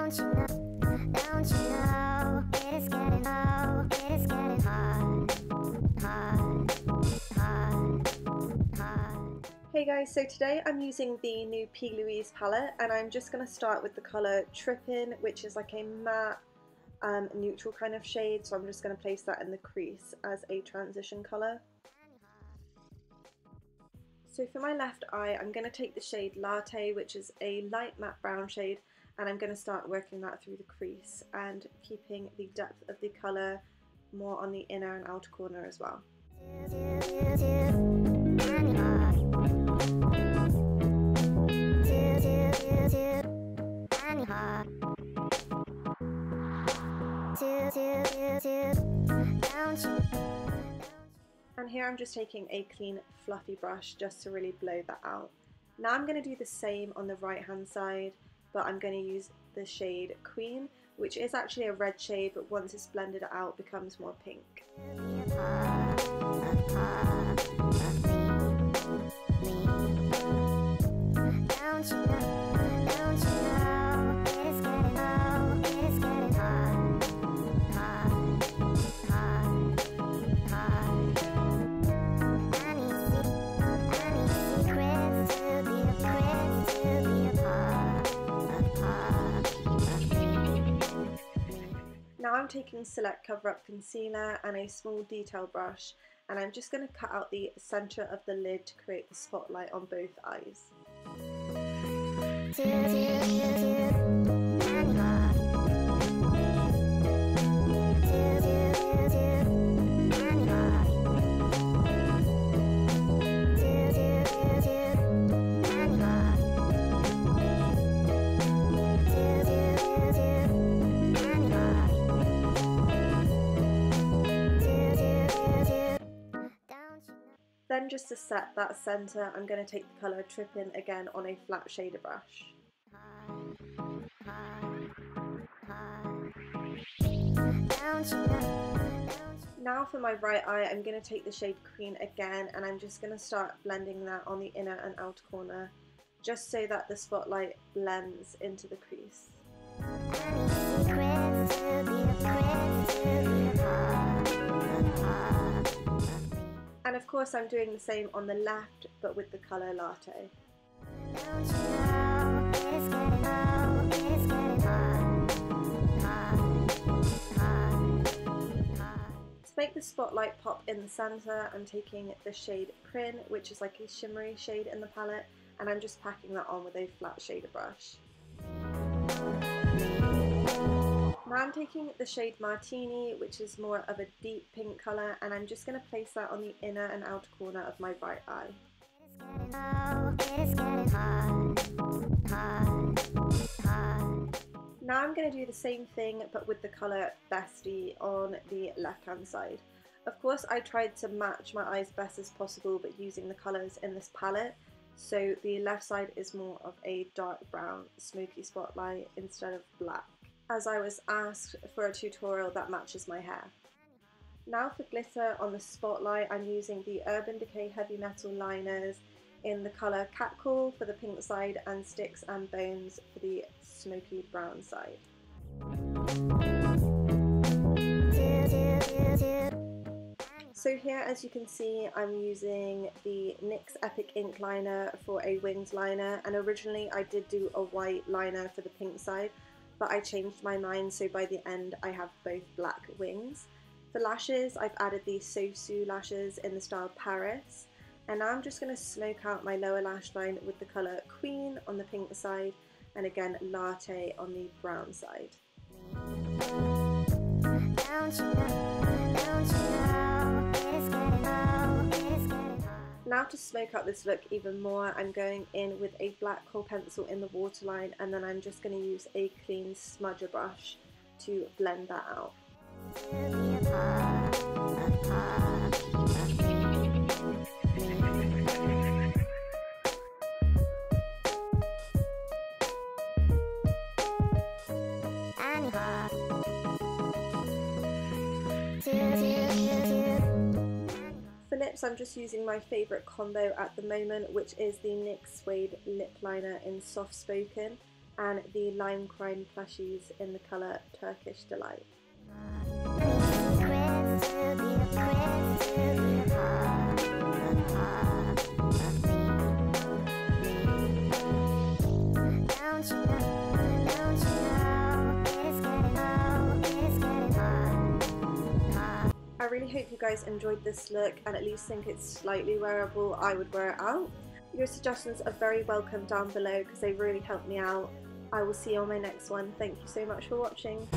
Don't you know, it is getting hard, hard. Hey guys, so today I'm using the new P.Louise palette and I'm just going to start with the colour Trippin, which is like a matte neutral kind of shade, so I'm just going to place that in the crease as a transition colour. So for my left eye, I'm going to take the shade Latte, which is a light matte brown shade, and I'm going to start working that through the crease and keeping the depth of the colour more on the inner and outer corner as well. And here I'm just taking a clean fluffy brush just to really blow that out. Now I'm going to do the same on the right hand side, but I'm going to use the shade Queen, which is actually a red shade, but once it's blended out becomes more pink. Now I'm taking Select Cover Up Concealer and a small detail brush, and I'm just going to cut out the centre of the lid to create the spotlight on both eyes. Then just to set that centre, I'm going to take the colour Trippin again on a flat shader brush. Now for my right eye, I'm going to take the shade Cream again, and I'm just going to start blending that on the inner and outer corner, just so that the spotlight blends into the crease. And of course I'm doing the same on the left, but with the colour Latte. To make the spotlight pop in the centre, I'm taking the shade Prin, which is like a shimmery shade in the palette, and I'm just packing that on with a flat shader brush. Now I'm taking the shade Martini, which is more of a deep pink colour, and I'm just going to place that on the inner and outer corner of my right eye. Now I'm going to do the same thing but with the colour Bestie on the left hand side. Of course I tried to match my eyes best as possible but using the colours in this palette, so the left side is more of a dark brown smoky spotlight instead of black, as I was asked for a tutorial that matches my hair. Now for glitter on the spotlight, I'm using the Urban Decay Heavy Metal liners in the colour Catcall for the pink side and Stix and Bones for the smoky brown side. So here, as you can see, I'm using the Nyx Epic Ink Liner for a winged liner, and originally I did do a white liner for the pink side, but I changed my mind, so by the end I have both black wings. For lashes, I've added the Sosu lashes in the style Paris, and now I'm just going to smoke out my lower lash line with the colour Queen on the pink side, and again Latte on the brown side. Now to smoke out this look even more, I'm going in with a black Kohl pencil in the waterline, and then I'm just going to use a clean smudger brush to blend that out. For lips, I'm just using my favourite combo at the moment, which is the NYX Suede lip liner in Soft Spoken, and the Lime Crime Plushies in the colour Turkish Delight. I really hope you guys enjoyed this look and at least think it's slightly wearable. I would wear it out. Your suggestions are very welcome down below because they really help me out. I will see you on my next one. Thank you so much for watching.